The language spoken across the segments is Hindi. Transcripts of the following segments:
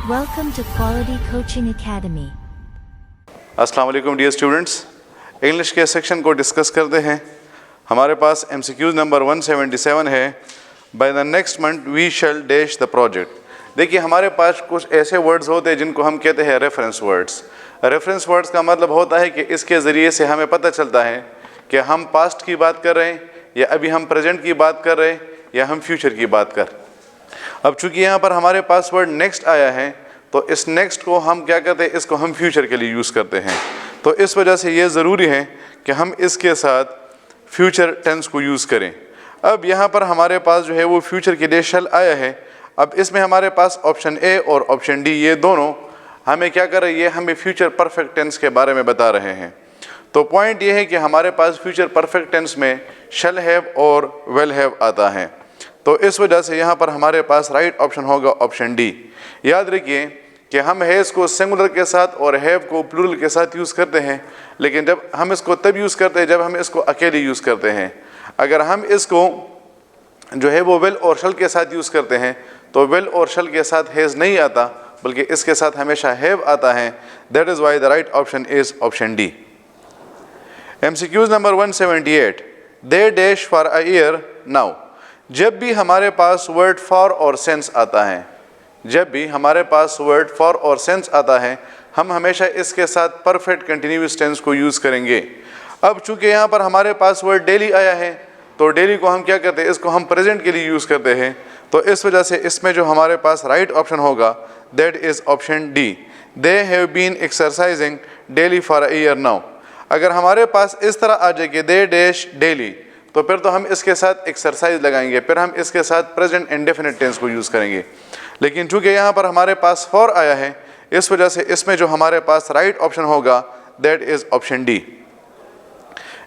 Welcome to Quality Coaching Academy. अस्सलाम वालेकुम डियर स्टूडेंट्स, इंग्लिश के सेक्शन को डिस्कस करते हैं। हमारे पास MCQs नंबर 177 है। By the next month we shall dash the project. देखिए, हमारे पास कुछ ऐसे वर्ड्स होते हैं जिनको हम कहते हैं रेफरेंस वर्ड्स। रेफरेंस वर्ड्स का मतलब होता है कि इसके ज़रिए से हमें पता चलता है कि हम पास्ट की बात कर रहे हैं या अभी हम प्रेजेंट की बात कर रहे हैं या हम फ्यूचर की बात कर। अब चूंकि यहाँ पर हमारे पास वर्ड नेक्स्ट आया है तो इस नेक्स्ट को हम क्या कहते हैं, इसको हम फ्यूचर के लिए यूज़ करते हैं। तो इस वजह से ये ज़रूरी है कि हम इसके साथ फ्यूचर टेंस को यूज़ करें। अब यहाँ पर हमारे पास जो है वो फ्यूचर के लिए शैल आया है। अब इसमें हमारे पास ऑप्शन ए और ऑप्शन डी ये दोनों हमें क्या कर रही है, हमें फ्यूचर परफेक्ट टेंस के बारे में बता रहे हैं। तो पॉइंट ये है कि हमारे पास फ्यूचर परफेक्ट टेंस में शैल हैव और विल हैव आता है। तो इस वजह से यहाँ पर हमारे पास राइट ऑप्शन होगा ऑप्शन डी। याद रखिए कि हम हैज़ को सिंगुलर के साथ और हैव को प्लूरल के साथ यूज़ करते हैं, लेकिन जब हम इसको तब यूज़ करते हैं जब हम इसको अकेले यूज़ करते हैं। अगर हम इसको जो है वो विल और शल के साथ यूज़ करते हैं तो विल और शल के साथ हैज़ नहीं आता, बल्कि इसके साथ हमेशा हैव आता है। That is why the right option is option D. MCQs number 178, they dash for a year now. जब भी हमारे पास वर्ड फॉर और सेंस आता है, जब भी हमारे पास वर्ड फॉर और सेंस आता है, हम हमेशा इसके साथ परफेक्ट कंटिन्यूअस टेंस को यूज़ करेंगे। अब चूंकि यहाँ पर हमारे पास वर्ड डेली आया है तो डेली को हम क्या करते हैं, इसको हम प्रेजेंट के लिए यूज़ करते हैं। तो इस वजह से इसमें जो हमारे पास राइट ऑप्शन होगा that is option D. They have been exercising daily for a year now. अगर हमारे पास इस तरह आ जाए कि दे डैश डेली, तो फिर तो हम इसके साथ एक्सरसाइज लगाएंगे, फिर हम इसके साथ प्रेजेंट इंडेफिनिट टेंस को यूज़ करेंगे। लेकिन चूंकि यहाँ पर हमारे पास फॉर आया है, इस वजह से इसमें जो हमारे पास राइट ऑप्शन होगा that is option D.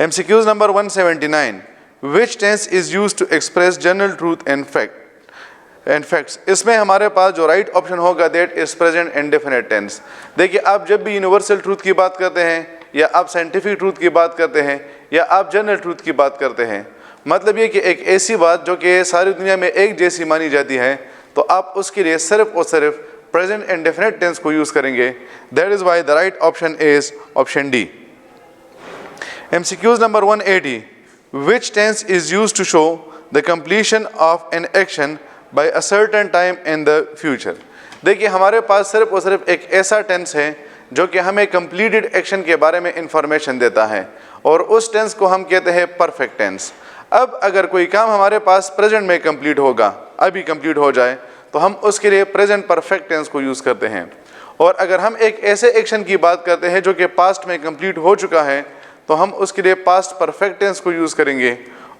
MCQs number 179, which tense is used to express general truth and facts. इसमें हमारे पास जो राइट ऑप्शन होगा that is present indefinite tense. देखिए, आप जब भी यूनिवर्सल ट्रूथ की बात करते हैं या आप साइंटिफिक ट्रूथ की बात करते हैं या आप जनरल ट्रूथ की बात करते हैं, मतलब ये कि एक ऐसी बात जो कि सारी दुनिया में एक जैसी मानी जाती है, तो आप उसके लिए सिर्फ और सिर्फ प्रेजेंट इंडेफिनिट टेंस को यूज़ करेंगे। That is why the right option is option D. MCQs number 180, which tense is used to show the completion of an action by a certain time in the future. देखिए, हमारे पास सिर्फ और सिर्फ एक ऐसा टेंस है जो कि हमें कंप्लीटेड एक्शन के बारे में इंफॉर्मेशन देता है, और उस टेंस को हम कहते हैं परफेक्ट टेंस। अब अगर कोई काम हमारे पास प्रेजेंट में कंप्लीट होगा, अभी कंप्लीट हो जाए, तो हम उसके लिए प्रेजेंट परफेक्ट टेंस को यूज़ करते हैं। और अगर हम एक ऐसे एक्शन की बात करते हैं जो कि पास्ट में कंप्लीट हो चुका है, तो हम उसके लिए पास्ट परफेक्ट टेंस को यूज़ करेंगे।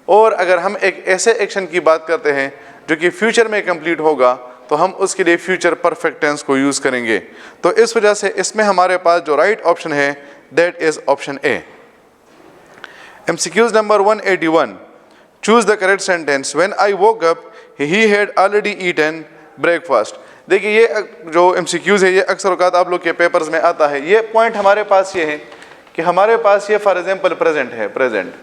और अगर हम एक ऐसे एक्शन की बात करते हैं जो कि फ्यूचर में कंप्लीट होगा, तो हम उसके लिए फ्यूचर परफेक्ट टेंस को यूज़ करेंगे। तो इस वजह से इसमें हमारे पास जो राइट ऑप्शन है that is option A. MCQs number 181, choose the correct sentence. When I woke up he had already eaten breakfast. देखिए, ये जो MCQs है ये अक्सर औकात आप लोग के पेपर्स में आता है। ये पॉइंट हमारे पास ये है कि हमारे पास ये फॉर एग्जाम्पल प्रेजेंट है, प्रेजेंट,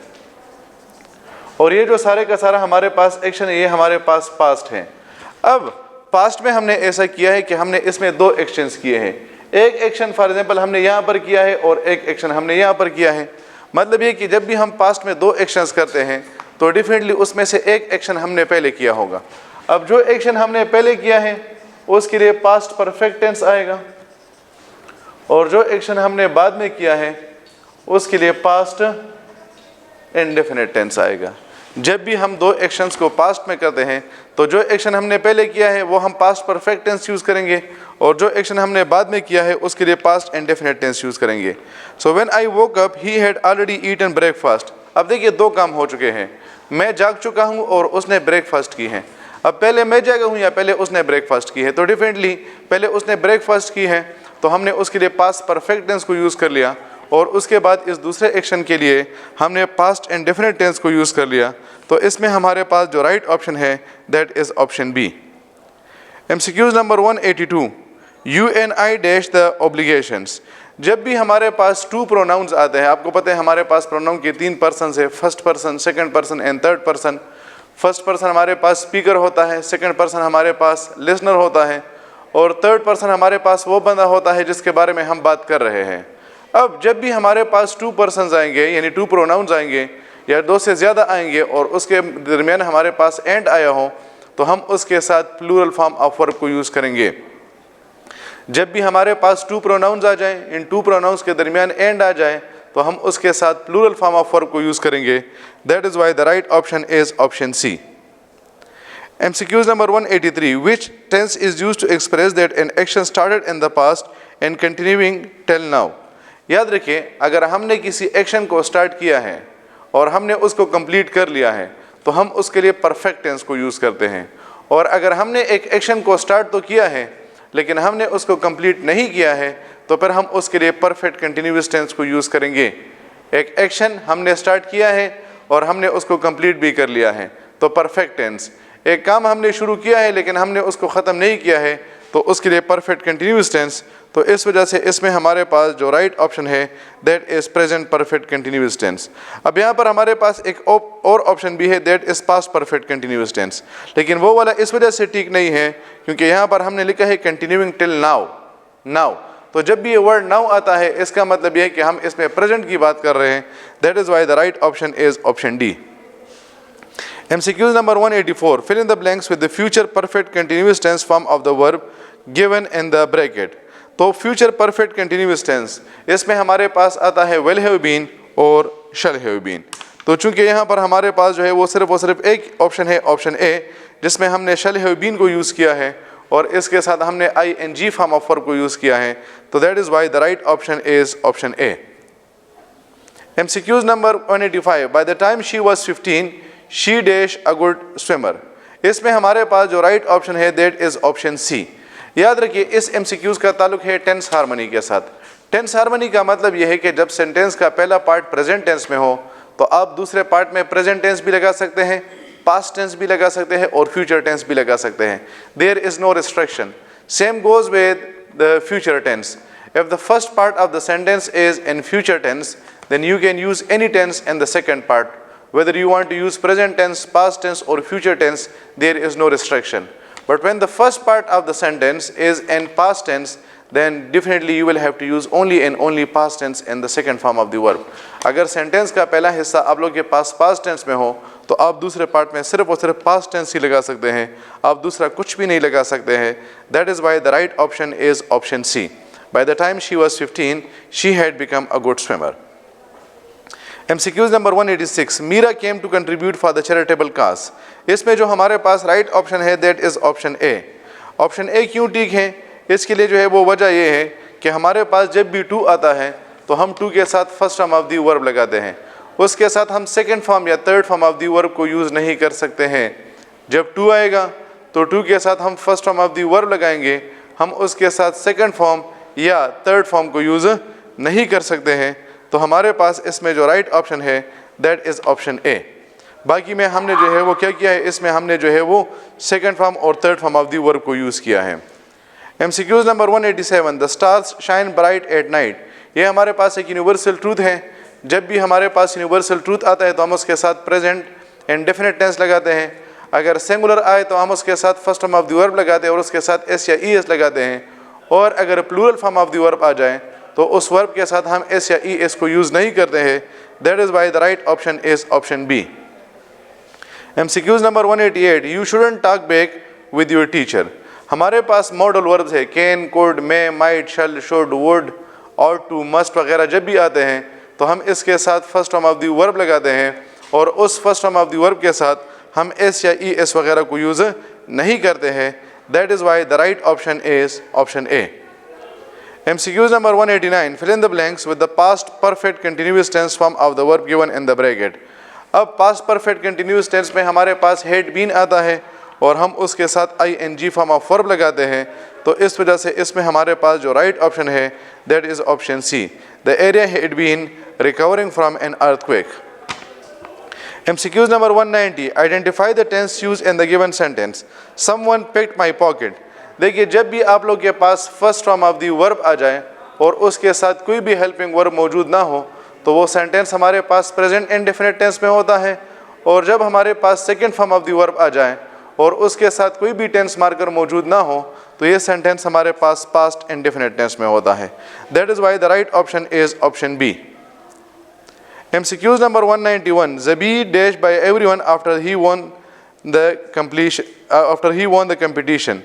और ये जो सारे का सारा हमारे पास एक्शन है ये हमारे पास पास्ट है। अब पास्ट में हमने ऐसा किया है कि हमने इसमें दो एक्शंस किए हैं। एक एक्शन फॉर एग्जांपल हमने यहाँ पर किया है और एक एक्शन हमने यहाँ पर किया है। मतलब ये कि जब भी हम पास्ट में दो एक्शंस करते हैं तो डेफिनेटली उसमें से एक एक्शन हमने पहले किया होगा। अब जो एक्शन हमने पहले किया है उसके लिए पास्ट परफेक्ट टेंस आएगा, और जो एक्शन हमने बाद में किया है उसके लिए पास्ट इंडेफिनिट टेंस आएगा। जब भी हम दो एक्शंस को पास्ट में करते हैं तो जो एक्शन हमने पहले किया है वो हम पास्ट परफेक्ट टेंस यूज़ करेंगे, और जो एक्शन हमने बाद में किया है उसके लिए पास्ट इंडेफिनिट टेंस यूज़ करेंगे। So when I woke up he had already eaten breakfast. अब देखिए, दो काम हो चुके हैं, मैं जाग चुका हूँ और उसने ब्रेकफास्ट की है। अब पहले मैं जागा हूँ या पहले उसने ब्रेकफास्ट की है, तो डेफिनेटली पहले उसने ब्रेकफास्ट की है तो हमने उसके लिए पास्ट परफेक्ट टेंस को यूज़ कर लिया, और उसके बाद इस दूसरे एक्शन के लिए हमने पास्ट इंडेफिनिट टेंस को यूज़ कर लिया। तो इसमें हमारे पास जो राइट ऑप्शन है that is option B. MCQs number 182, you and I dash the obligations. जब भी हमारे पास टू प्रोनाउंस आते हैं, आपको पता है हमारे पास प्रोनाउन के 3 पर्सन है, first person, second person and third person. First person हमारे पास स्पीकर होता है, सेकंड पर्सन हमारे पास लिसनर होता है, और थर्ड पर्सन हमारे पास वो बंदा होता है जिसके बारे में हम बात कर रहे हैं। अब जब भी हमारे पास टू पर्सन्स आएंगे यानी टू प्रोनाउंस आएंगे या दो से ज़्यादा आएंगे और उसके दरमियान हमारे पास एंड आया हो तो हम उसके साथ प्लूरल फॉर्म ऑफ वर्ब को यूज़ करेंगे। जब भी हमारे पास टू प्रोनाउंस आ जाएं, इन टू प्रोनाउंस के दरमियान एंड आ जाए तो हम उसके साथ प्लूरल फॉर्म ऑफ वर्ब को यूज़ करेंगे। That is why the right option is option C. MCQs number 183. Which tense is used to express that an action started in the past and continuing till now? याद रखिए, अगर हमने किसी एक्शन को स्टार्ट किया है और हमने उसको कंप्लीट कर लिया है तो हम उसके लिए परफेक्ट टेंस को यूज़ करते हैं। और अगर हमने एक एक्शन को स्टार्ट तो किया है लेकिन हमने उसको कंप्लीट नहीं किया है तो फिर हम उसके लिए परफेक्ट कंटिन्यूअस टेंस को यूज़ करेंगे। एक एक्शन हमने स्टार्ट किया है और हमने उसको कंप्लीट भी कर लिया है तो परफेक्ट टेंस। एक काम हमने शुरू किया है लेकिन हमने उसको ख़त्म नहीं किया है तो उसके लिए परफेक्ट कंटिन्यूअस टेंस। तो इस वजह से इसमें हमारे पास जो राइट ऑप्शन है that is present perfect continuous tense. अब यहाँ पर हमारे पास एक और ऑप्शन भी है that is past perfect continuous tense, लेकिन वो वाला इस वजह से ठीक नहीं है क्योंकि यहाँ पर हमने लिखा है कंटिन्यूइंग टिल नाउ। नाउ तो जब भी ये वर्ड नाउ आता है इसका मतलब ये है कि हम इसमें प्रेजेंट की बात कर रहे हैं। That is why the right option is option D. MCQs number 184. Fill in the blanks with the future perfect continuous tense form of the verb given in the bracket. तो future perfect continuous tense इसमें हमारे पास आता है will have been और shall have been। तो चूंकि यहाँ पर हमारे पास जो है वो सिर्फ एक ऑप्शन है ऑप्शन ए जिसमें हमने shall have been को यूज़ किया है और इसके साथ हमने ing form of verb को यूज़ किया है तो that is why the right option is option A। MCQs number 185. By the time she was 15 she dash a good swimmer। इसमें हमारे पास जो राइट ऑप्शन है दैट इज ऑप्शन सी। याद रखिए इस MCQs का ताल्लुक है टेंस हार्मनी के साथ। टेंस हार्मनी का मतलब यह है कि जब सेंटेंस का पहला पार्ट प्रेजेंट टेंस में हो तो आप दूसरे पार्ट में प्रेजेंट टेंस भी लगा सकते हैं, पास्ट टेंस भी लगा सकते हैं और फ्यूचर टेंस भी लगा सकते हैं। There is no restriction. Same goes with the future tense. If the first part of the sentence is in future tense then you can use any tense in the second part. Whether you want to use present tense, past tense or future tense, there is no restriction. But when the first part of the sentence is in past tense, then definitely you will have to use only past tense in the second form of the verb. अगर sentence का पहला हिस्सा आप लोग के पास past tense में हो तो आप दूसरे part में सिर्फ और सिर्फ past tense ही लगा सकते हैं, आप दूसरा कुछ भी नहीं लगा सकते हैं। That is why the right option is option C. By the time she was 15, she had become a good swimmer. MCQs number 186. Meera came to contribute for the charitable cause. इसमें जो हमारे पास राइट ऑप्शन है that is option A. Option A क्यों ठीक है? इसके लिए जो है वो वजह ये है कि हमारे पास जब भी टू आता है तो हम टू के साथ first form of the verb लगाते हैं, उसके साथ हम सेकंड फॉर्म या third form of the verb को यूज़ नहीं कर सकते हैं। जब टू आएगा तो टू के साथ हम first form of the verb लगाएंगे, हम उसके साथ सेकंड फॉर्म या थर्ड फॉर्म को यूज़ नहीं कर सकते हैं। तो हमारे पास इसमें जो राइट ऑप्शन है दैट इज़ ऑप्शन ए। बाकी में हमने जो है वो क्या किया है, इसमें हमने जो है वो सेकंड फॉर्म और third form of the verb को यूज़ किया है। MCQs number 187. The stars shine bright at night. ये हमारे पास एक यूनिवर्सल ट्रूथ है। जब भी हमारे पास यूनिवर्सल ट्रूथ आता है तो हम उसके साथ प्रेजेंट इंडेफिनिट टेंस लगाते हैं। अगर सिंगुलर आए तो हम उसके साथ first form of the verb लगाते हैं और उसके साथ एस या ई एस लगाते हैं। और अगर plural form of the verb आ जाए तो उस वर्ब के साथ हम एस या ई एस को यूज़ नहीं करते हैं। That is why the right option is option B. MCQs number 188. You shouldn't talk back with your teacher. हमारे पास मॉडल वर्ब्स है can, could, may, might, shall, should, would, ought to, must वगैरह जब भी आते हैं तो हम इसके साथ first form of the verb लगाते हैं और उस first form of the verb के साथ हम एस या ई एस वगैरह को यूज़ नहीं करते हैं। That is why the right option is option A. MCQs number 189. Fill in the blanks with the past perfect continuous tense form of the verb given in the bracket. अब past perfect continuous tense में हमारे पास had been आता है और हम उसके साथ ing form of verb लगाते हैं। तो इस वजह से इसमें हमारे पास जो राइट ऑप्शन है that is option C. The area had been recovering from an earthquake. MCQs number 190. Identify the tense used in the given sentence. Someone picked my pocket. देखिए जब भी आप लोग के पास first form of the verb आ जाए और उसके साथ कोई भी हेल्पिंग वर्ब मौजूद ना हो तो वो सेंटेंस हमारे पास प्रेजेंट इंडेफिनिट टेंस में होता है। और जब हमारे पास second form of the verb आ जाए और उसके साथ कोई भी टेंस मार्कर मौजूद ना हो तो ये सेंटेंस हमारे पास पास्ट इंडेफिनिट टेंस में होता है. That is why the right option is option B. MCQs number 191. Zabi dashed by everyone after he won the competition.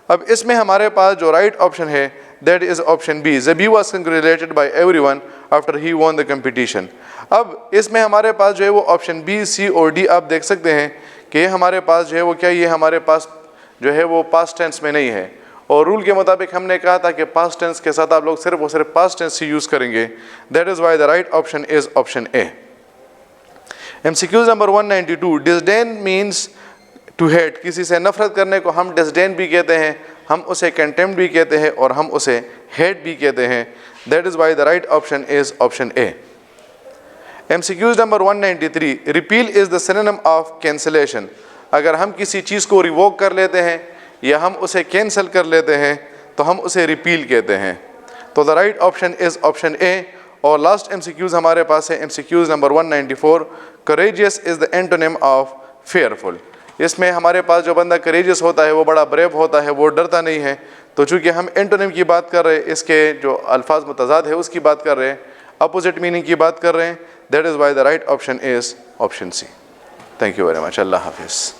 अब इसमें हमारे पास जो राइट ऑप्शन है that is option B. Zabi was congratulated by everyone after he won the competition. अब इसमें हमारे पास जो है वो ऑप्शन बी, सी और डी आप देख सकते हैं कि हमारे पास जो है वो क्या, ये हमारे पास जो है वो पास्ट टेंस में नहीं है. और रूल के मुताबिक हमने कहा था कि पास्ट टेंस के साथ आप लोग सिर्फ और सिर्फ पास्ट टेंस ही यूज़ करेंगे. That is why the right option is option A. MCQs number 192. Disdain means to hate. किसी से नफरत करने को हम डिसडेन भी कहते हैं, हम उसे कंटेम्प्ट भी कहते हैं और हम उसे हेट भी कहते हैं. That is why the right option is option A. MCQs number 193. Repeal is the synonym of cancellation. अगर हम किसी चीज़ को रिवोक कर लेते हैं या हम उसे कैंसिल कर लेते हैं तो हम उसे रिपील कहते हैं. तो the right option is option ए. और लास्ट MCQs हमारे पास है MCQs number 194. Courageous is the antonym of fearful. इसमें हमारे पास जो बंदा करेजियस होता है वो बड़ा ब्रेव होता है, वो डरता नहीं है. तो चूँकि हम एंटोनिम की बात कर रहे हैं, इसके जो अल्फाज मुतज़ाद है उसकी बात कर रहे हैं, अपोजिट मीनिंग की बात कर रहे हैं. That is why the right option is option C. Thank you very much. अल्लाह हाफिज़.